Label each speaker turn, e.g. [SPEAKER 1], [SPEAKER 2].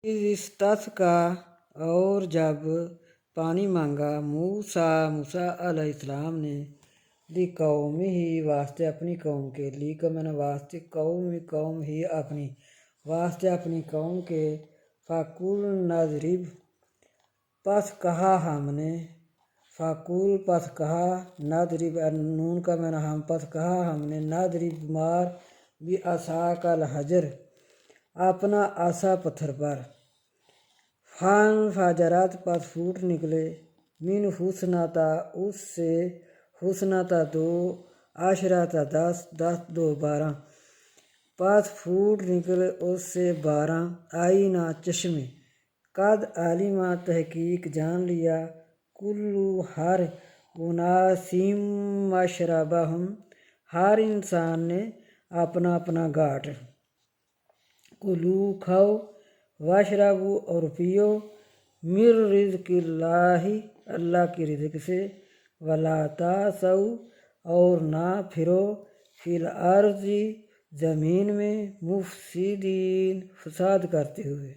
[SPEAKER 1] استسقى کا اور جب پانی مانگا موسیٰ علیہ السلام نے لقومہ ہی واسطے اپنی قوم کے، لقوم واسطے قوم ہی اپنی واسطے اپنی قوم کے، فَقُلْنَا اضْرِبْ پس کہا ہم نے، فَقُل پس کہا، نَضْرِبْ نون کا معنی ہم، پس کہا ہم نے، نَضْرِبْ مار بِعَصَاکَ الْحَجَرَ اپنا عصا پتھر پر، فَانفَجَرَتْ پس پھوٹ نکلے، مِنْ اثْنَتَا اس سے، اثْنَتَا دو، عَشْرَةَ دو 12 پس پھوٹ نکلے اس سے 12 عَیْنًا چشمے، قد علما تحقیق جان لیا، کلو ہر اناس مشربہم ہر انسان نے اپنا اپنا گھاٹ، کلو کھاؤ، واشربو اور پیو، من رزق اللہ اللہ کی رزق سے، ولا تعثوا اور نہ پھرو، فی الارض زمین میں، مفسدین فساد کرتے ہوئے۔